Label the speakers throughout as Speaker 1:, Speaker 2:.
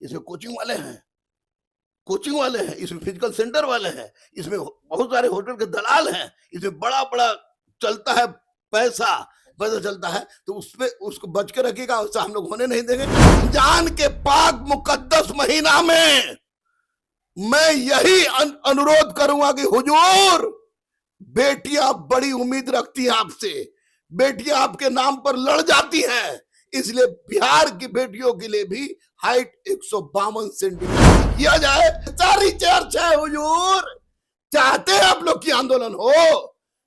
Speaker 1: इसमें कोचिंग वाले हैं, इसमें फिजिकल सेंटर वाले हैं, इसमें बहुत सारे होटल के दलाल हैं, इसमें बड़ा बड़ा चलता है पैसा, पैसा चलता है, तो उसपे उसको बच के रखिएगा, उससे हम लोग होने नहीं देंगे। रमजान के पाक मुकद्दस महीना में मैं यही अनुरोध करूंगा कि हुजूर, बेटियां बड़ी उम्मीद रखती हैं आपसे, बेटियां आपके नाम पर लड़ जाती हैं, इसलिए बिहार की बेटियों के लिए भी हाइट 152 सेंटीमीटर किया जाए। सारी चर्चा है हुजूर, चाहते हैं आप लोग की आंदोलन हो।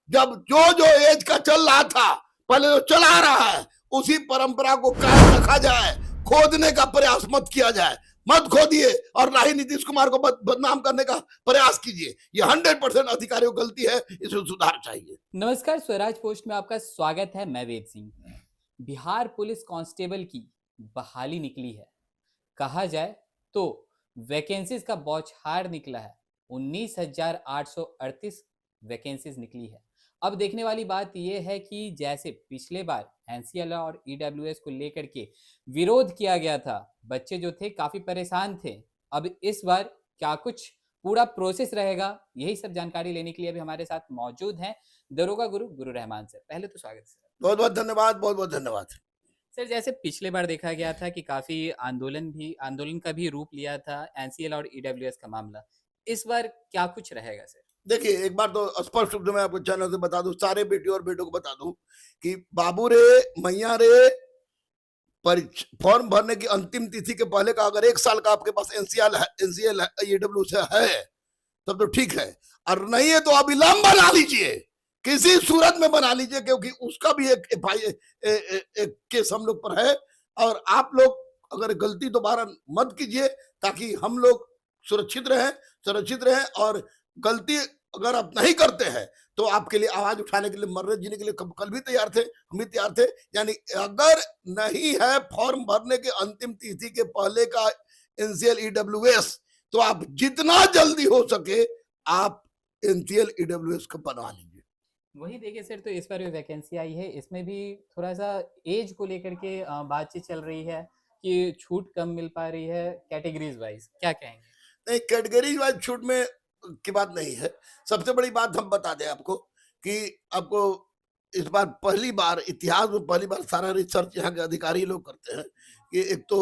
Speaker 1: जब जो जो एज का चल रहा था, पहले जो चला रहा है, उसी परंपरा को कायम रखा जाए, खोदने का प्रयास मत किया जाए, मत खोदिए और ना ही नीतीश कुमार को बदनाम करने का प्रयास कीजिए। ये 100% अधिकारियों की गलती है, इसमें सुधार चाहिए।
Speaker 2: नमस्कार, स्वराज पोस्ट में आपका स्वागत है। मैं वेद सिंह। बिहार पुलिस कांस्टेबल की बहाली निकली है। कहा जाए तो वैकेंसीज का बौछार निकला है। 19,838 वैकेंसीज निकली है। अब देखने वाली बात यह है कि जैसे पिछले बार एनसीएल और ईडब्ल्यूएस को लेकर के विरोध किया गया था, बच्चे जो थे काफी परेशान थे। अब इस बार क्या कुछ पूरा प्रोसेस रहेगा, यही सब जानकारी लेने के लिए अभी हमारे साथ मौजूद हैं दरोगा गुरु रहमान सर। पहले तो स्वागत सर।
Speaker 1: बहुत बहुत धन्यवाद, बहुत बहुत धन्यवाद
Speaker 2: सर। जैसे पिछले बार देखा गया था कि काफी आंदोलन का भी रूप लिया था एनसीएल और ईडब्ल्यूएस का मामला, इस बार क्या कुछ रहेगा सर?
Speaker 1: देखिए, एक बार तो स्पष्ट रूप से मैं आपको चैनल से बता दूं, सारे बेटियों और बेटों को बता दूं कि बाबू रे, मैया रे, फॉर्म भरने की अंतिम तिथि के पहले का अगर 1 साल का आपके पास एनसीएल ईडब्ल्यू है तब तो ठीक है, और नहीं है तो अविलंब बना लीजिए, किसी सूरत में बना लीजिए, क्योंकि उसका भी एक केस हम लोग पर है। और आप लोग अगर गलती दोबारा मत कीजिए, ताकि हम लोग सुरक्षित रहें। और गलती अगर आप नहीं करते हैं तो आपके लिए आवाज उठाने के लिए, मरने जीने के लिए कल भी तैयार थे, हम भी तैयार थे। यानी अगर नहीं है फॉर्म भरने के अंतिम तिथि के पहले का एनसीएल ईडब्ल्यूएस, तो आप जितना जल्दी हो सके आप एनसीएल ईडब्ल्यूएस को बनवा लीजिए।
Speaker 2: वही देखिए सर, तो इस बार वैकेंसी आई है, इसमें भी थोड़ा सा एज को लेकर के बातचीत चल रही है कि छूट कम मिल पा रही है कैटेगरीज वाइज, क्या कहेंगे?
Speaker 1: नहीं, कैटेगरीज वाइज छूट में की बात नहीं है। सबसे बड़ी बात हम बता दें आपको कि आपको इस बार इतिहास में पहली बार सारा रिसर्च यहाँ के अधिकारी लोग करते हैं कि एक तो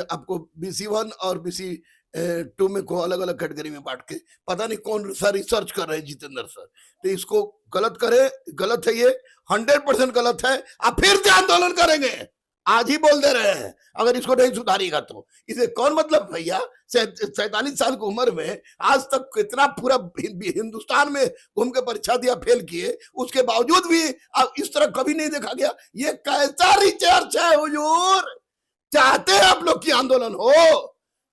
Speaker 1: आपको BC1 और BC2 में को अलग अलग कैटेगरी में बांट के, पता नहीं कौन सा रिसर्च कर रहे हैं जितेंद्र सर, तो इसको गलत है, ये 100% गलत है। आप फिर से आंदोलन करेंगे, आज ही बोल दे रहे हैं, अगर इसको नहीं सुधारिएगा तो। इसे कौन मतलब भैया, 47 साल की उम्र में आज तक कितना पूरा हिंदुस्तान में घूम के परीक्षा दिया, फेल किए, उसके बावजूद भी अब इस तरह कभी नहीं देखा गया। ये कैसा रिसर्च है हुजूर, चाहते हैं आप लोग की आंदोलन हो।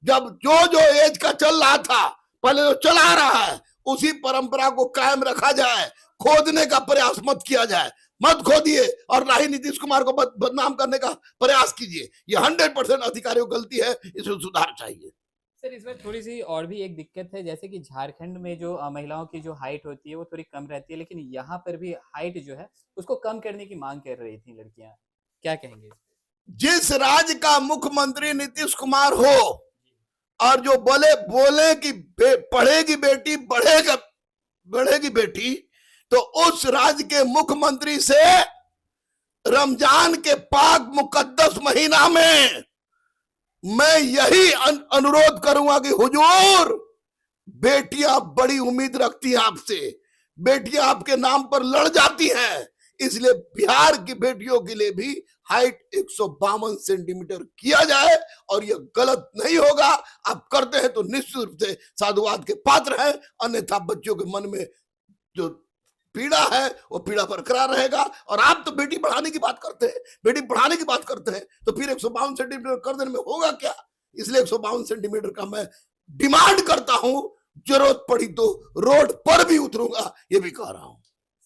Speaker 1: जब जो जो एज का चल रहा था, पहले जो चला रहा है, उसी परंपरा को कायम रखा जाए, खोदने का प्रयास मत किया जाए, मत खोदिए और ना ही नीतीश कुमार को बदनाम करने का प्रयास कीजिए। ये 100% अधिकारियों की गलती है, इसमें सुधार चाहिए।
Speaker 2: सर, इस बार थोड़ी सी और भी एक दिक्कत है, जैसे कि झारखंड में जो महिलाओं की जो हाइट होती है वो थोड़ी कम रहती है, लेकिन यहाँ पर भी हाइट जो है उसको कम करने की मांग कर रही थी लड़कियां, क्या कहेंगे?
Speaker 1: जिस राज्य का मुख्यमंत्री नीतीश कुमार हो और जो बोले कि पढ़ेगी बेटी बढ़ेगी बेटी, तो उस राज्य के मुख्यमंत्री से रमजान के पाक मुकद्दस महीना में मैं यही अनुरोध करूंगा कि हुजूर, बेटियां बड़ी उम्मीद रखती हैं आपसे, बेटियां आपके नाम पर लड़ जाती हैं, इसलिए बिहार की बेटियों के लिए भी हाइट 152 सेंटीमीटर किया जाए। और यह गलत नहीं होगा, आप करते हैं तो निश्चित रूप से साधुवाद के पात्र हैं, अन्यथा बच्चों के मन में जो पीड़ा है वो पीड़ा बरकरार रहेगा। और आप तो बेटी बढ़ाने की बात करते हैं, तो फिर 152 सेंटीमीटर कर देने में होगा क्या? इसलिए 152 सेंटीमीटर का मैं डिमांड करता हूं, जरूरत पड़ी तो रोड पर भी उतरूंगा, ये भी कह रहा हूं।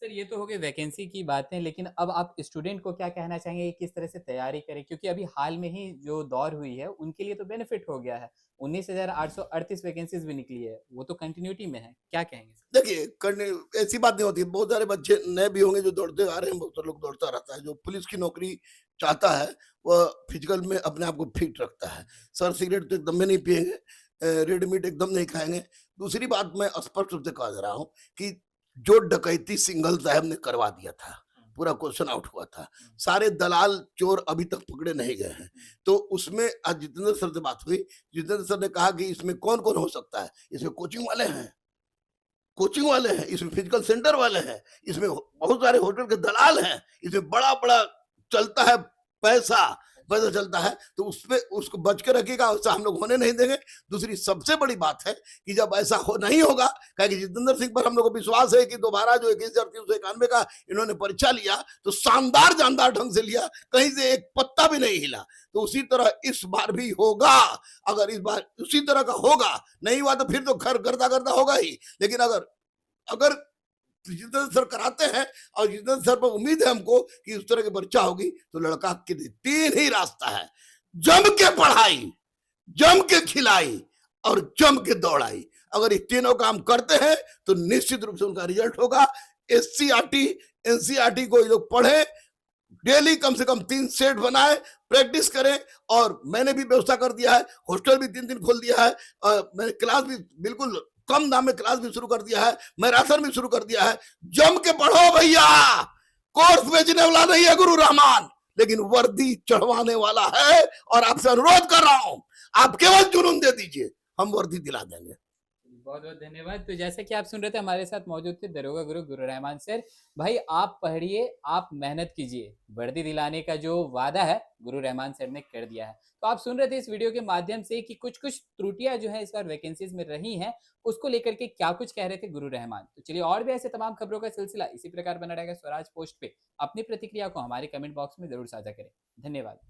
Speaker 2: सर ये तो हो गई वैकेंसी की बातें, लेकिन अब आप स्टूडेंट को क्या कहना चाहेंगे कि किस तरह से तैयारी करें? क्योंकि अभी हाल में ही जो दौर हुई है, उनके लिए तो बेनिफिट हो गया है। 19,838 वैकेंसीज़ भी निकली है, वो तो कंटिन्यूटी में है। क्या कहेंगे सर?
Speaker 1: देखिए, करने ऐसी बात नहीं होती, बहुत सारे बच्चे नए भी होंगे जो दौड़ते आ रहे हैं, बहुत सारे लोग दौड़ता रहता है। जो पुलिस की नौकरी चाहता है, वह फिजिकल में अपने आप को फिट रखता है। सर सिगरेट तो एकदम में नहीं पिएंगे, रेड मीट एकदम नहीं खाएंगे। दूसरी बात मैं स्पष्ट रूप से कह दे रहा हूँ कि जो डकैती सिंघल साहब ने करवा दिया था, पूरा क्वेश्चन आउट हुआ था, सारे दलाल चोर अभी तक पकड़े नहीं गए हैं। तो उसमें आज जितेंद्र सर से बात हुई, जितेंद्र सर ने कहा कि इसमें कौन कौन हो सकता है, इसमें कोचिंग वाले हैं, कोचिंग वाले हैं, इसमें फिजिकल सेंटर वाले हैं, इसमें बहुत सारे होटल के दलाल हैं, इसमें बड़ा-बड़ा चलता है पैसा, पैसा चलता है, तो उसपे उसको बच के रखिएगा, ऐसा हम लोग होने नहीं देंगे। दूसरी सबसे बड़ी बात है कि जब ऐसा हो नहीं होगा, क्या कि जितेंद्र सिंह पर हम लोग को विश्वास है कि दोबारा जो 21,391 का इन्होंने परीक्षा लिया, तो शानदार जानदार ढंग से लिया, कहीं से एक पत्ता भी नहीं हिला। तो उसी तरह इस बार भी होगा, अगर इस बार उसी तरह का होगा, नहीं हुआ तो फिर तो घर गर्दा-गर्दा होगा ही। लेकिन अगर अगर जितेंद्र सर कराते हैं और जितेंद्र सर पर उम्मीद है हमको कि उस तरह की परीक्षा होगी, तो लड़का के लिए 3 ही रास्ता है, जम के पढ़ाई, जम के खिलाई और जम के दौड़ाई। अगर ये तीनों काम करते हैं तो निश्चित रूप से उनका रिजल्ट होगा। एससीईआरटी, एनसीईआरटी को ये लोग पढ़ें, डेली कम से कम 3 सेट बनाएं, प्रैक्टिस करें। और मैंने भी व्यवस्था कर दिया है, हॉस्टल भी 3 दिन खोल दिया है, मैंने क्लास भी बिल्कुल कम दाम में क्लास भी शुरू कर दिया है, मैराथन भी शुरू कर दिया है। जम के पढ़ो भैया, कोर्स बेचने वाला नहीं है गुरु रहमान, लेकिन वर्दी चढ़वाने वाला है। और आपसे अनुरोध कर रहा हूं, आप केवल जुनून दे दीजिए, हम वर्दी दिला देंगे।
Speaker 2: बहुत बहुत धन्यवाद। तो जैसे कि आप सुन रहे थे, हमारे साथ मौजूद थे दरोगा गुरु गुरु रहमान सर। भाई आप पढ़िए, आप मेहनत कीजिए, वर्दी दिलाने का जो वादा है गुरु रहमान सर ने कर दिया है। तो आप सुन रहे थे इस वीडियो के माध्यम से कि कुछ कुछ त्रुटियां जो है इस बार वैकेंसीज में रही हैं, उसको लेकर के क्या कुछ कह रहे थे गुरु रहमान। तो चलिए, और भी ऐसे तमाम खबरों का सिलसिला इसी प्रकार बना रहेगा स्वराज पोस्ट पे। अपनी प्रतिक्रिया को हमारे कमेंट बॉक्स में जरूर साझा करें। धन्यवाद।